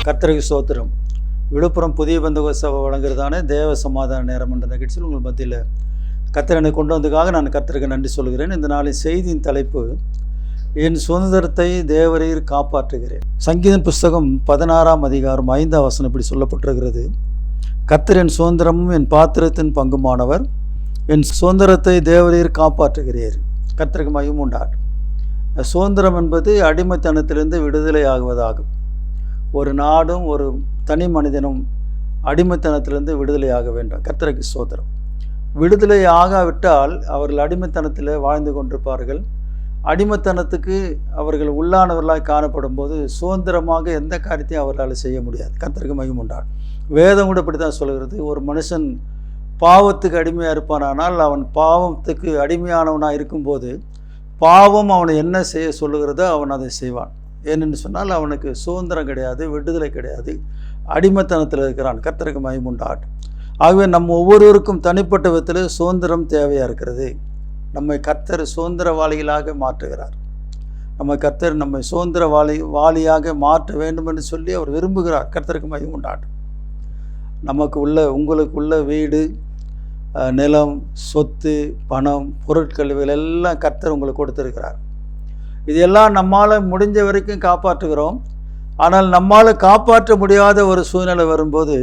கர்த்தருக்கு ஸ்தோத்திரம். விழுப்புரம் புதிய பெந்தகோஸ்து சபை வழங்குறதான தேவ சமாதான நேரம் என்ற நிகழ்ச்சியில் உங்கள் மத்தியில் கர்த்தர் என்னை கொண்டு வந்ததுக்காக நான் கர்த்தருக்கு நன்றி சொல்கிறேன். இந்த நாளின் செய்தியின் தலைப்பு, என் சுதந்திரத்தை தேவரீர் காப்பாற்றுகிறேன். சங்கீதம் புஸ்தகம் 16ஆம் அதிகாரம் 5ஆம் வசனம் இப்படி சொல்லப்பட்டிருக்கிறது. கர்த்தர் என் சுதந்திரமும் என் பாத்திரத்தின் பங்குமானவர், என் சுதந்திரத்தை தேவரீர் காப்பாற்றுகிறீர். கர்த்தருக்கு மகிமை உண்டாகட்டும். சுதந்திரம் என்பது அடிமைத்தனத்திலிருந்து விடுதலை ஆகுவதாகும். ஒரு நாடும் ஒரு தனி மனிதனும் அடிமைத்தனத்திலிருந்து விடுதலையாக வேண்டும். கர்த்தருக்கு ஸ்தோத்திரம். விடுதலை ஆகாவிட்டால் அவர்கள் அடிமைத்தனத்தில் வாழ்ந்து கொண்டிருப்பார்கள். அடிமைத்தனத்துக்கு அவர்கள் உள்ளானவர்களாக காணப்படும் போது சுதந்திரமாக எந்த காரியத்தையும் அவர்களால் செய்ய முடியாது. கர்த்தருக்கு மகிமை உண்டாகும். வேதம் கூட இப்படி தான் சொல்கிறது. ஒரு மனுஷன் பாவத்துக்கு அடிமையாக இருப்பானால் அவன் பாவத்துக்கு அடிமையானவனாக இருக்கும்போது பாவம் அவனை என்ன செய்ய சொல்லுகிறதோ அவன் அதை செய்வான். ஏனென்று சொன்னால் அவனுக்கு சுதந்திரம் கிடையாது, விடுதலை கிடையாது, அடிமைத்தனத்தில் இருக்கிறான். கர்த்தருக்கு மகிமை உண்டாகட்டும். ஆகவே நம்ம ஒவ்வொருவருக்கும் தனிப்பட்ட விதத்தில் சுதந்திரம் தேவையாக இருக்கிறது. நம்மை கர்த்தர் சுதந்திரவாளிகளாக மாற்றுகிறார். நம்மை சுதந்திரவாளியாக மாற்ற வேண்டும் என்று சொல்லி அவர் விரும்புகிறார். கர்த்தருக்கு மகிமை உண்டாகட்டும். உங்களுக்கு உள்ள வீடு, நிலம், சொத்து, பணம், பொருட்கள் இவையெல்லாம் கர்த்தர் உங்களுக்கு கொடுத்துருக்கிறார். இதெல்லாம் நம்மால் முடிஞ்ச வரைக்கும் காப்பாற்றுகிறோம். ஆனால் நம்மால் காப்பாற்ற முடியாத ஒரு சூழ்நிலை வரும்போது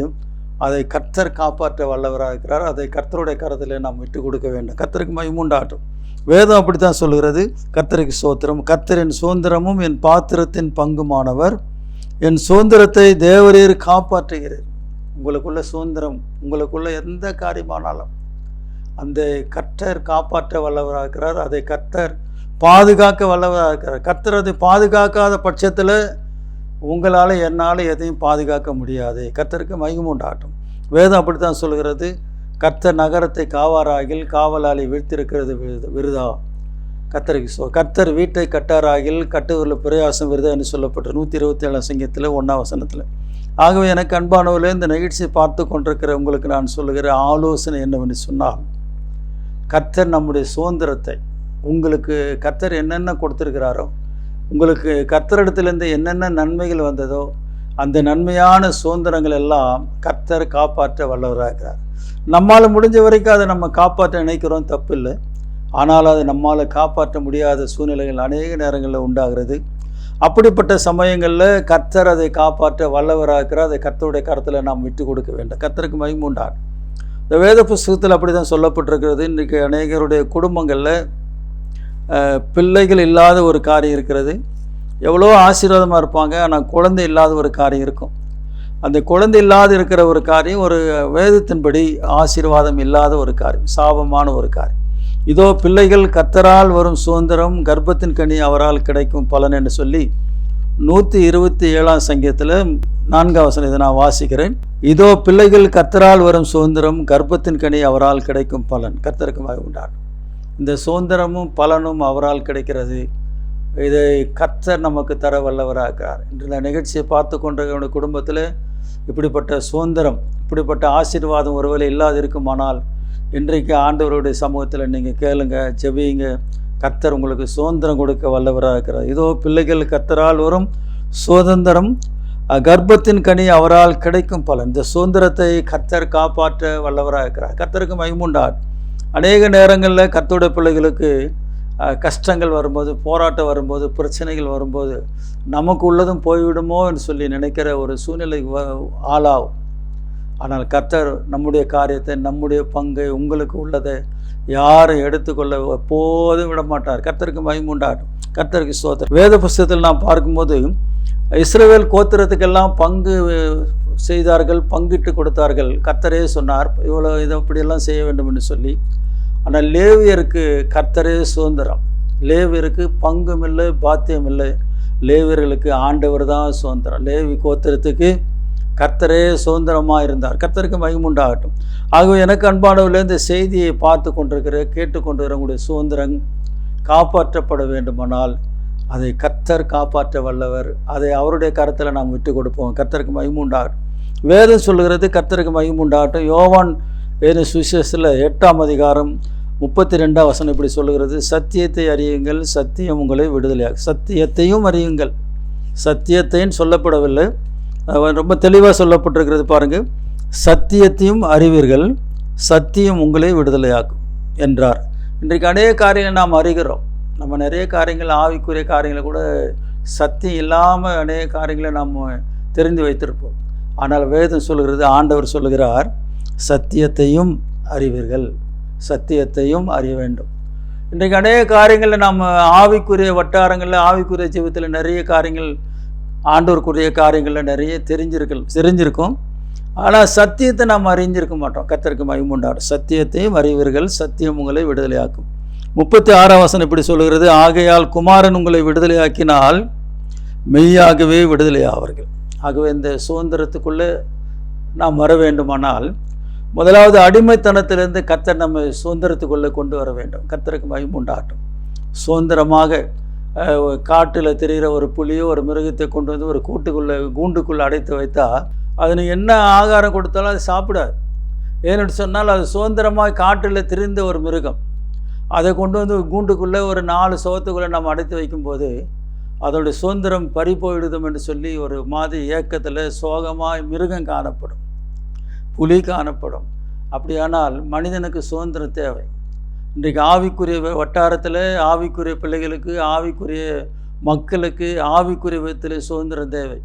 அதை கர்த்தர் காப்பாற்ற வல்லவராக இருக்கிறார். அதை கர்த்தருடைய கரத்தில் நாம் விட்டு கொடுக்க வேண்டும். கர்த்தருக்கு மகிமை உண்டாகட்டும். வேதம் அப்படி தான் சொல்கிறது. கர்த்தருக்கு ஸ்தோத்திரம். கர்த்தர் என் சுதந்திரமும் என் பாத்திரத்தின் பங்குமானவர், என் சுதந்திரத்தை தேவரீர் காப்பாற்றுகிறார். உங்களுக்குள்ள சுதந்திரம், உங்களுக்குள்ள எந்த காரியமானாலும் அந்த கர்த்தர் காப்பாற்ற வல்லவராக இருக்கிறார். அதை கர்த்தர் பாதுகாக்க வல்லவராக இருக்கிறார். கர்த்தர் அதை பாதுகாக்காத பட்சத்தில் உங்களால் என்னால் எதையும் பாதுகாக்க முடியாது. கர்த்தருக்கு மகிமை உண்டாகட்டும். வேதம் அப்படி தான் சொல்கிறது. கர்த்தர் நகரத்தை காவாராகில் காவலாளி வீழ்த்திருக்கிறது விருதா. கர்த்தர் வீட்டை கட்டாராகில் கட்டுவரில் பிரயாசம் விருதா என்று சொல்லப்பட்டு 127ஆம் சங்கீதத்தில் 1ஆம் வசனத்தில். ஆகவே எனக்கு அன்பானவர்களே, இந்த நிகழ்ச்சியை பார்த்து கொண்டிருக்கிற உங்களுக்கு நான் சொல்லுகிற ஆலோசனை என்னவென்று சொன்னால், கர்த்தர் நம்முடைய சுதந்திரத்தை, உங்களுக்கு கர்த்தர் என்னென்ன கொடுத்துருக்கிறாரோ, உங்களுக்கு கர்த்தரிடத்திலிருந்து என்னென்ன நன்மைகள் வந்ததோ அந்த நன்மையான சுதந்திரங்கள் எல்லாம் கர்த்தர் காப்பாற்ற வல்லவராக இருக்கிறார். நம்மால் முடிஞ்ச வரைக்கும் அதை நம்ம காப்பாற்ற நினைக்கிறோம், தப்பு இல்லை. ஆனால் அதை நம்மால் காப்பாற்ற முடியாத சூழ்நிலைகள் அநேக நேரங்களில் உண்டாகிறது. அப்படிப்பட்ட சமயங்களில் கர்த்தர் அதை காப்பாற்ற வல்லவராக இருக்கிறார். அதை கர்த்தருடைய கரத்தில் நாம் விட்டு கொடுக்க வேண்டும். கர்த்தருக்கு மகிமை உண்டாகும். இந்த வேத புஸ்தகத்தில் அப்படி தான் சொல்லப்பட்டிருக்கிறது. இன்றைக்கு அநேகருடைய குடும்பங்களில் பிள்ளைகள் இல்லாத ஒரு காரியம் இருக்கிறது. எவ்வளோ ஆசீர்வாதமாக இருப்பாங்க, ஆனால் குழந்தை இல்லாத ஒரு காரியம் இருக்கும். அந்த குழந்தை இல்லாத இருக்கிற ஒரு காரியம் ஒரு வேதத்தின்படி ஆசீர்வாதம் இல்லாத ஒரு காரியம், சாபமான ஒரு காரியம். இதோ பிள்ளைகள் கர்த்தரால் வரும் சுதந்திரம், கர்ப்பத்தின் கனி அவரால் கிடைக்கும் பலன் என்று சொல்லி 127ஆம் சங்கீதத்தில் 4ஆம் வசனம் இதை நான் வாசிக்கிறேன். இதோ பிள்ளைகள் கர்த்தரால் வரும் சுதந்திரம், கர்ப்பத்தின் கனி அவரால் கிடைக்கும் பலன். கர்த்தருக்கு மகிமை உண்டாகும். இந்த சுதந்திரமும் பலனும் அவரால் கிடைக்கிறது. இதை கர்த்தர் நமக்கு தர வல்லவராக இருக்கிறார். இன்று இந்த நிகழ்ச்சியை பார்த்து கொண்ட குடும்பத்தில் இப்படிப்பட்ட சுதந்திரம், இப்படிப்பட்ட ஆசீர்வாதம் ஒருவேளை இல்லாது இருக்குமானால் இன்றைக்கு ஆண்டவருடைய சமூகத்தில் நீங்கள் கேளுங்க, ஜெபியுங்க. கர்த்தர் உங்களுக்கு சுதந்திரம் கொடுக்க வல்லவராக இருக்கிறார். இதோ பிள்ளைகள் கர்த்தரால் வரும் சுதந்திரம், கர்ப்பத்தின் கனி அவரால் கிடைக்கும் பலன். இந்த சுதந்திரத்தை கர்த்தர் காப்பாற்ற வல்லவராக இருக்கிறார். கர்த்தருக்கு மகிமை உண்டாகட்டும். அநேக நேரங்களில் கர்த்தருடைய பிள்ளைகளுக்கு கஷ்டங்கள் வரும்போது, போராட்டம் வரும்போது, பிரச்சனைகள் வரும்போது நமக்கு உள்ளதும் போய்விடுமோ என்று சொல்லி நினைக்கிற ஒரு சூழ்நிலை ஆளாகும். ஆனால் கர்த்தர் நம்முடைய காரியத்தை, நம்முடைய பங்கை, உங்களுக்கு உள்ளதை யாரும் எடுத்துக்கொள்ள எப்போதும் விட மாட்டார். கர்த்தருக்கு மகிமை உண்டாகட்டும். கர்த்தருக்கு ஸ்தோத்திரம். வேத புஸ்தகத்தில் நாம் பார்க்கும்போது இஸ்ரவேல் கோத்திரத்துக்கெல்லாம் பங்கு செய்தார்கள், பங்கிட்டு கொடுத்தார்கள். கர்த்தரே சொன்னார் இதை இப்படியெல்லாம் செய்ய வேண்டும் என்று சொல்லி. ஆனால் லேவியருக்கு கர்த்தரே சுதந்திரம். லேவியருக்கு பங்கும் இல்லை, பாத்தியம் இல்லை. லேவியர்களுக்கு ஆண்டவர் தான் சுதந்திரம். லேவி கோத்திரத்துக்கு கர்த்தரே சுதந்திரமாக இருந்தார். கர்த்தருக்கு மகிமை உண்டாகட்டும். ஆகவே எனக்கு அன்பானவர்களே, இந்த செய்தியை பார்த்து கேட்டுக்கொண்டிருக்கிற உங்களுடைய சுதந்திரம் காப்பாற்றப்பட வேண்டுமானால் அதை கர்த்தர் காப்பாற்ற வல்லவர். அதை அவருடைய கரத்தில் நாம் விட்டு கொடுப்போம். கர்த்தருக்கு மகிமை உண்டாகட்டும். வேதம் சொல்லுகிறது கர்த்தருக்கு மகிமை உண்டாகட்டும். யோவான் சுவிசேஷத்தில் 8ஆம் அதிகாரம் 32ஆம் வசனம் இப்படி சொல்லுகிறது. சத்தியத்தை அறியுங்கள், சத்தியம் உங்களை விடுதலையாகும். சத்தியத்தையும் அறியுங்கள். சத்தியத்தையும் சொல்லப்படவில்லை, ரொம்ப தெளிவாக சொல்லப்பட்டிருக்கிறது பாருங்கள், சத்தியத்தையும் அறிவீர்கள், சத்தியம் உங்களை விடுதலையாக்கும் என்றார். இன்றைக்கு அநேக காரியங்கள் நாம் அறிகிறோம். நம்ம நிறைய காரியங்கள், ஆவிக்குரிய காரியங்களை கூட சத்தியம் இல்லாமல் அநேக காரியங்களை நாம் தெரிந்து வைத்திருப்போம். ஆனால் வேதம் சொல்கிறது, ஆண்டவர் சொல்லுகிறார், சத்தியத்தையும் அறிவீர்கள், சத்தியத்தையும் அறிய வேண்டும். இன்றைக்கு அநேக காரியங்களில் நாம் ஆவிக்குரிய வட்டாரங்களில், ஆவிக்குரிய ஜீவிதத்தில் நிறைய காரியங்கள், ஆண்டவருக்குரிய காரியங்களில் நிறைய தெரிஞ்சிருக்கும். ஆனால் சத்தியத்தை நாம் அறிஞ்சிருக்க மாட்டோம். கர்த்தருக்கு மகிமை உண்டாகட்டும். சத்தியத்தையும் அறிவீர்கள், சத்தியம் உங்களை விடுதலையாக்கும். 36ஆம் வசனம் இப்படி சொல்லுகிறது, ஆகையால் குமாரன் உங்களை விடுதலையாக்கினால் மெய்யாகவே விடுதலையாவார்கள். ஆகவே இந்த சுதந்திரத்துக்குள்ளே நாம் வர வேண்டுமானால் முதலாவது அடிமைத்தனத்திலிருந்து கர்த்தர் நம்ம சுதந்திரத்துக்குள்ளே கொண்டு வர வேண்டும். கர்த்தருக்கு மகிமை உண்டாகட்டும். சுதந்திரமாக காட்டில் தெரிகிற ஒரு புலியோ ஒரு மிருகத்தை கொண்டு வந்து ஒரு கூண்டுக்குள்ளே அடைத்து வைத்தால் அது நீங்கள் என்ன ஆகாரம் கொடுத்தாலும் அது சாப்பிடாது. ஏன்னு சொன்னால் அது சுதந்திரமாக காட்டில் திரிந்த ஒரு மிருகம். அதை கொண்டு வந்து கூண்டுக்குள்ளே ஒரு 4 சுவத்துக்குள்ளே நம்ம அடைத்து வைக்கும்போது அதோடைய சுதந்திரம் பறி போயிடுதும் என்று சொல்லி ஒரு மாதிரி ஏக்கத்தில் சோகமாக மிருகம் காணப்படும், புலி காணப்படும். அப்படியானால் மனிதனுக்கு சுதந்திரம் தேவை. இன்றைக்கு ஆவிக்குரிய வட்டாரத்தில், ஆவிக்குரிய பிள்ளைகளுக்கு, ஆவிக்குரிய மக்களுக்கு ஆவிக்குரிய விதத்தில் சுதந்திரம் தேவை.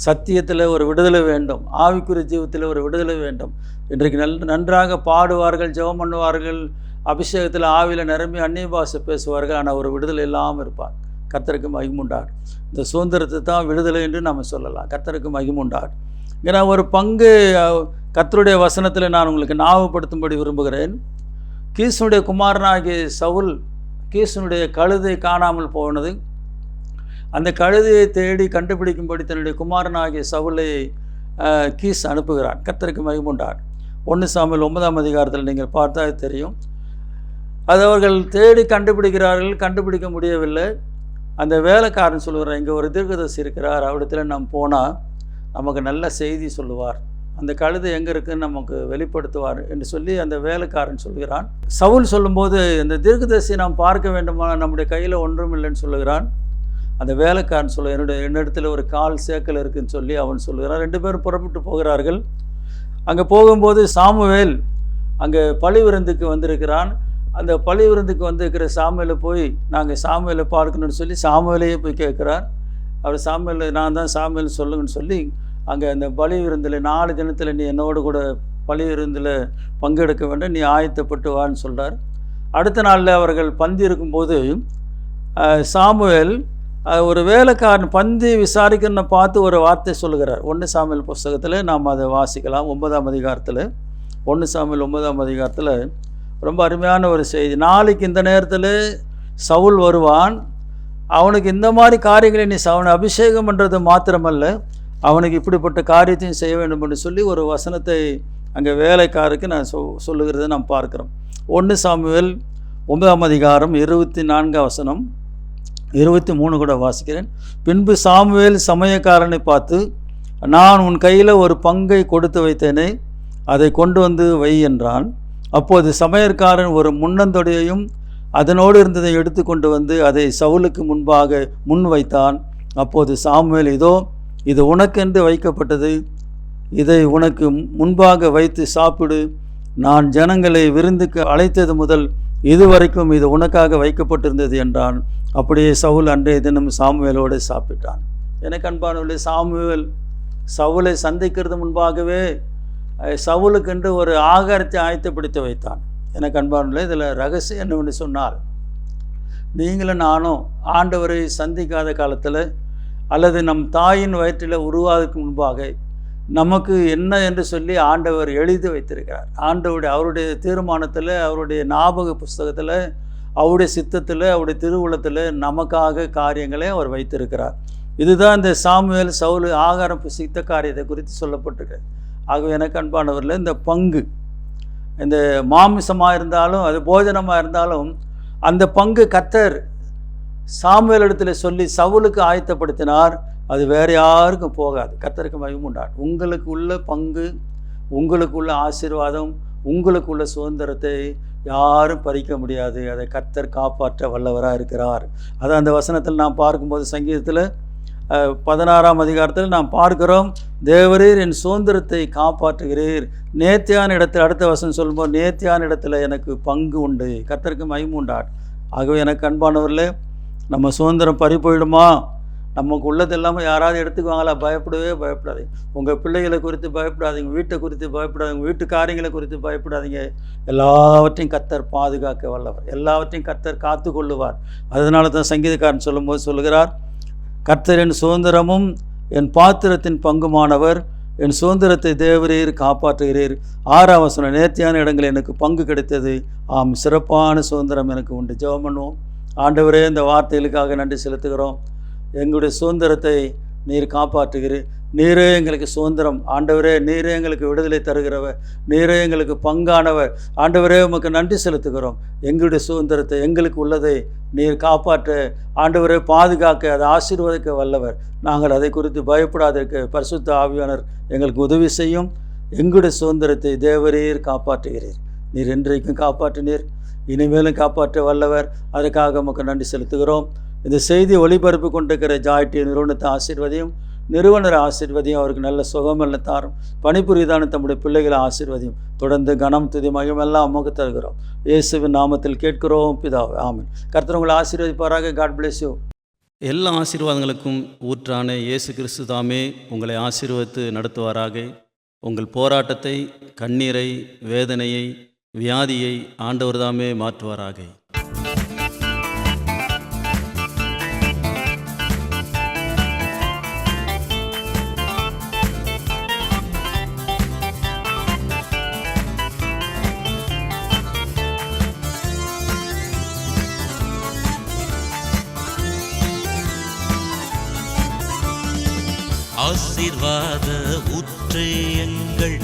சத்தியத்தில் ஒரு விடுதலை வேண்டும், ஆவிக்குரிய ஜீவத்தில் ஒரு விடுதலை வேண்டும். இன்றைக்கு நன்றாக பாடுவார்கள், ஜெபம் பண்ணுவார்கள், அபிஷேகத்தில் ஆவியில் நிரம்பி அந்நிய பாஷை பேசுவார்கள், ஆனால் ஒரு விடுதலை இல்லாமல் இருப்பார். கர்த்தருக்கு மகிமை உண்டாகட்டும். இந்த சுதந்திரத்தை தான் விடுதலை என்று நம்ம சொல்லலாம். கர்த்தருக்கு மகிமை உண்டாகட்டும். ஏன்னா ஒரு பங்கு கர்த்தருடைய வசனத்தில் நான் உங்களுக்கு ஞாபகப்படுத்தும்படி விரும்புகிறேன். கீசுனுடைய குமாரனாகிய சவுல், கீசுனுடைய கழுதை காணாமல் போனது. அந்த கழுதையை தேடி கண்டுபிடிக்கும்படி தன்னுடைய குமாரனாகிய சவுலை கீஸ் அனுப்புகிறான். கர்த்தருக்கு மகிமை உண்டாகட்டும். 1 சாமுவேல் 9ஆம் அதிகாரத்தில் நீங்கள் பார்த்தா தெரியும். அது அவர்கள் தேடி கண்டுபிடிக்கிறார்கள், கண்டுபிடிக்க முடியவில்லை. அந்த வேலைக்காரன் சொல்லுகிறார், இங்கே ஒரு தீர்க்கதரிசி இருக்கிறார், அவரிடத்தில் நாம் போனால் நமக்கு நல்ல செய்தி சொல்லுவார், அந்த கழுதை எங்கே இருக்குதுன்னு நமக்கு வெளிப்படுத்துவார் என்று சொல்லி அந்த வேலைக்காரன் சொல்கிறான். சவுல் சொல்லும்போது, இந்த தீர்க்கதரிசி நாம் பார்க்க வேண்டுமா, நம்முடைய கையில் ஒன்றும் இல்லைன்னு சொல்லுகிறான். அந்த வேலைக்காரன் சொல்ல, என்னிடத்தில் ஒரு கால் சேக்கல் இருக்குதுன்னு சொல்லி அவன் சொல்லுகிறான். 2 பேரும் புறப்பட்டு போகிறார்கள். அங்கே போகும்போது சாமுவேல் அங்கே பழி விருந்துக்கு வந்திருக்கிறான். அந்த பழி விருந்துக்கு வந்திருக்கிற சாமுவேலை போய் நாங்கள் சாமுவேலை பார்க்கணுன்னு சொல்லி சாமுவேலையே போய் கேட்குறார். அவர் சாமுவேல், நான் தான் சாமுவேல் சொல்லுங்கன்னு சொல்லி அங்கே அந்த பலி விருந்தில் 4 தினத்தில் நீ என்னோடு கூட பலி விருந்தில் பங்கெடுக்க வேண்டும், நீ ஆயத்தப்பட்டு வான்னு சொல்கிறார். அடுத்த நாளில் அவர்கள் பந்தி இருக்கும்போது சாமுவேல் ஒரு வேலைக்காரன் பந்தி விசாரிக்கிறன்னு பார்த்து ஒரு வார்த்தை சொல்லுகிறார். 1 சாமுவேல் புஸ்தகத்தில் நாம் அதை வாசிக்கலாம். 9ஆம் அதிகாரத்தில், 1 சாமுவேல் 9ஆம் அதிகாரத்தில் ரொம்ப அருமையான ஒரு செய்தி. நாளைக்கு இந்த நேரத்தில் சவுல் வருவான், அவனுக்கு இந்த மாதிரி காரியங்களை நீ அவனை அபிஷேகம் பண்ணுறது மாத்திரமல்ல, அவனுக்கு இப்படிப்பட்ட காரியத்தையும் செய்ய வேண்டும் என்று சொல்லி ஒரு வசனத்தை அங்கே வேலைக்காருக்கு நான் சொல்லுகிறத நாம் பார்க்குறோம். 1 சாமுவேல் 9ஆம் அதிகாரம் 24ஆம் வசனம், 23 கூட வாசிக்கிறேன். பின்பு சாமுவேல் சமயக்காரனை பார்த்து, நான் உன் கையில் ஒரு பங்கை கொடுத்து வைத்தேனே, அதை கொண்டு வந்து வை என்றான். அப்போது சமையற்காரன் ஒரு முன்னந்தொடையையும் அதனோடு இருந்ததை எடுத்து கொண்டு வந்து அதை சவுலுக்கு முன் வைத்தான். அப்போது சாமுவேல், இதோ இது உனக்கென்று வைக்கப்பட்டது, இதை உனக்கு முன்பாக வைத்து சாப்பிடு, நான் ஜனங்களை விருந்துக்கு அழைத்தது முதல் இதுவரைக்கும் இது உனக்காக வைக்கப்பட்டிருந்தது என்றான். அப்படியே சவுல் அன்றைய தினம் சாமுவேலோடு சாப்பிட்டான். எனக்கு அன்பானவர்களே, சாமுவேல் சவுலை சந்திக்கிறது முன்பாகவே சவுலுக்கென்று ஒரு ஆகாரத்தை ஆயத்தப்படுத்தி வைத்தான். எனக்கு அன்பானவர்களே, இதில் ரகசியம் என்னவென்று சொன்னால், நீங்களும் நானும் ஆண்டவரை சந்திக்காத காலத்தில் அல்லது நம் தாயின் வயிற்றில் உருவாவதற்கு முன்பாக நமக்கு என்ன என்று சொல்லி ஆண்டவர் எழுதி வைத்திருக்கிறார். அவருடைய தீர்மானத்தில், அவருடைய ஞாபக புஸ்தகத்தில், அவருடைய சித்தத்தில், அவருடைய திருவுளத்தில் நமக்காக காரியங்களை அவர் வைத்திருக்கிறார். இதுதான் இந்த சாமுவேல் சவுல் ஆகாரம் புசித்த காரியத்தை குறித்து சொல்லப்பட்டிருக்கிறது. ஆகவே எனக்கு அன்பானவரில் இந்த பங்கு, இந்த மாமிசமாக இருந்தாலும் அது போஜனமாக இருந்தாலும் அந்த பங்கு கர்த்தர் சாமுவேல் இடத்துல சொல்லி சவுலுக்கு ஆயத்தப்படுத்தினார். அது வேறு யாருக்கும் போகாது. கர்த்தருக்கு மகிமை உண்டாகும். உங்களுக்கு உள்ள பங்கு, உங்களுக்கு உள்ள ஆசீர்வாதம், உங்களுக்கு உள்ள சுதந்திரத்தை யாரும் பறிக்க முடியாது. அதை கர்த்தர் காப்பாற்ற வல்லவராக இருக்கிறார். அதை அந்த வசனத்தில் நாம் பார்க்கும்போது சங்கீதத்தில் 16ஆம் அதிகாரத்தில் நாம் பார்க்கிறோம், தேவரீர் என் சுதந்திரத்தை காப்பாற்றுகிறீர். நேர்த்தியான இடத்தில், அடுத்த வசனம் சொல்லும்போது, நேர்த்தியான இடத்துல எனக்கு பங்கு உண்டு, கர்த்தருக்கு மகிமை உண்டாட். ஆகவே எனக்கு அன்பானவர்களே, நம்ம சுதந்திரம் பறி போயிடுமா, நமக்கு உள்ளது இல்லாமல் யாராவது எடுத்துக்குவாங்களா? பயப்படவே பயப்படாதீங்க. உங்கள் பிள்ளைகளை குறித்து பயப்படாதீங்க, வீட்டை குறித்து பயப்படாதீங்க, வீட்டு காரியங்களை குறித்து பயப்படாதீங்க. எல்லாவற்றையும் கர்த்தர் பாதுகாக்க வல்லவர், எல்லாவற்றையும் கர்த்தர் காத்து கொள்ளுவார். அதனால தான் சங்கீதக்காரன் சொல்லும்போது சொல்லுகிறார், கர்த்தர் என் சுதந்திரமும் என் பாத்திரத்தின் பங்குமானவர், என் சுதந்திரத்தை தேவரீர் காப்பாற்றுகிறீர். 6ஆம் வசனம், நேர்த்தியான இடங்கள் எனக்கு பங்கு கிடைத்தது, ஆம் சிறப்பான சுதந்திரம் எனக்கு உண்டு. ஜெபம் பண்ணுவோம். ஆண்டவரே, இந்த வார்த்தைகளுக்காக நன்றி செலுத்துகிறோம். எங்களுடைய சுதந்திரத்தை நீர் காப்பாற்றுகிறீர். நீரே எங்களுக்கு சுதந்திரம். ஆண்டவரே, நீரே எங்களுக்கு விடுதலை தருகிறவர், நீரே எங்களுக்கு பங்கானவர். ஆண்டவரே, உமக்கு நன்றி செலுத்துகிறோம். எங்களுடைய சுதந்திரத்தை, எங்களுக்கு உள்ளதை நீர் காப்பாற்ற, ஆண்டவரே பாதுகாக்க, அதை ஆசீர்வதிக்க வல்லவர். நாங்கள் அதை குறித்து பயப்படாதிருக்க பரிசுத்த ஆவியானவர் எங்களுக்கு உதவி செய்யும். எங்களுடைய சுதந்திரத்தை தேவரீர் காப்பாற்றுகிறீர். நீர் என்றைக்கும் காப்பாற்றினீர், இனிமேலும் காப்பாற்ற வல்லவர். அதற்காக உமக்கு நன்றி செலுத்துகிறோம். இந்த செய்தி ஒளிபரப்பு கொண்டிருக்கிற ஜாய் டிவி நிறுவனத்தை ஆசீர்வதியும், நிறுவனர் ஆசீர்வதியும், அவருக்கு நல்ல சுகமெல்ல தாரும், பணிபுரிதான தம்முடைய பிள்ளைகளை ஆசீர்வதியும். தொடர்ந்து கனம் துதி மகிமெல்லாம் அம்முக்கு தருகிறோம். இயேசுவின் நாமத்தில் கேட்கிறோம் பிதாவே, ஆமென். கர்த்தர் உங்களை ஆசீர்வதிப்பாராக. God bless you. எல்லா ஆசீர்வாதங்களுக்கும் ஊற்றான இயேசு கிறிஸ்து தாமே உங்களை ஆசீர்வதித்து நடத்துவாராக. உங்கள் போராட்டத்தை, கண்ணீரை, வேதனையை, வியாதியை ஆண்டவர் தாமே மாற்றுவாராக. ஆசீர்வாத ஊற்றே எங்கள்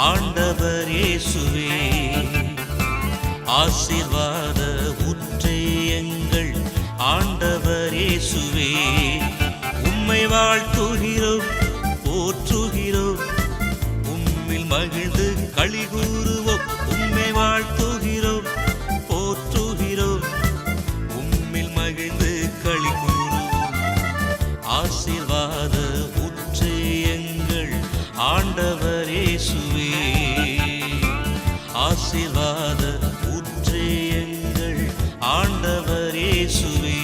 ஆண்டவர் இயேசுவே, ஆசீர்வாத ஊற்றே எங்கள் ஆண்டவர் இயேசுவே. உம்மை வாழ்த்துகிறோம், போற்றுகிறோம், உம்மில் மகிழ்ந்து களி கூறுவோம். உம்மை வாழ்த்துகிறோம், போற்றுகிறோம், உம்மில் மகிழ்ந்து களி கூறுவோம். ஆசீர்வாத ஊற்றே எங்கள் ஆண்டவர் இயேசுவே, ஆசீர்வாத ஊற்றே எங்கள் ஆண்டவர் இயேசுவே.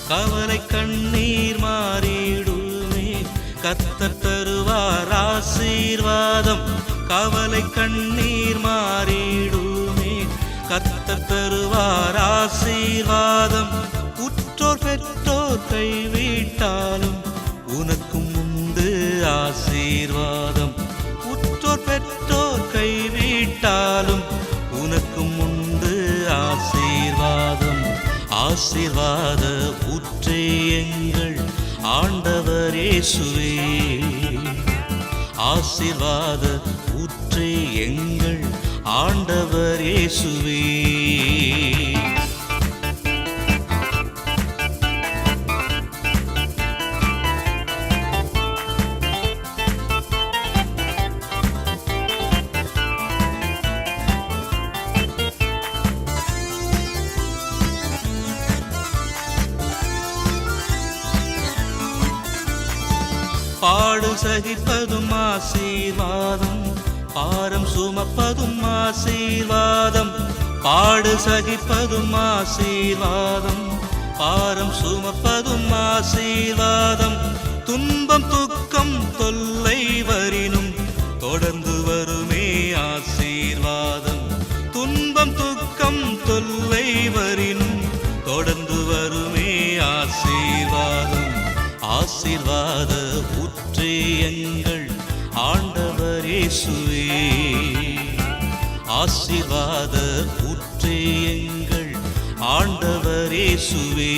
கவலை கண்ணீர் மாறிடுமே, கர்த்தர் தருவார் ஆசீர்வாதம். கவலை கண்ணீர் மாறிடுமே, கர்த்தர் தருவார் ஆசீர்வாதம். உற்றோர் பெற்றோர் கைவிட்டாலும் உனக்கும் உண்டு ஆசீர்வாதம். உற்றோர் பெற்றோர் கைவிட்டாலும் உனக்கும் உண்டு ஆசீர்வாதம். ஆசீர்வாத ஊற்றே எங்கள் ஆண்டவர் இயேசுவே, ஆசீர்வாத ஊற்றே எங்கள் ஆண்டவர் இயேசுவே. பாடு சகிப்பதும் ஆசீர்வாதம், பாரம் சுமப்பதும் ஆசீர்வாதம். பாடு சகிப்பதும் ஆசீர்வாதம், பாரம் சுமப்பதும் ஆசீர்வாதம். துன்பம் துக்கம் தொல்லை வரினும் தொடர்ந்து வருமே ஆசீர்வாதம். துன்பம் துக்கம் தொல்லை வரினும் தொடர்ந்து வருமே ஆசீர்வாதம். ஆசீர்வாத ஊற்றே எங்கள் ஆண்டவர் இயேசுவே, ஆசீர்வாத ஊற்றே எங்கள் ஆண்டவர் இயேசுவே.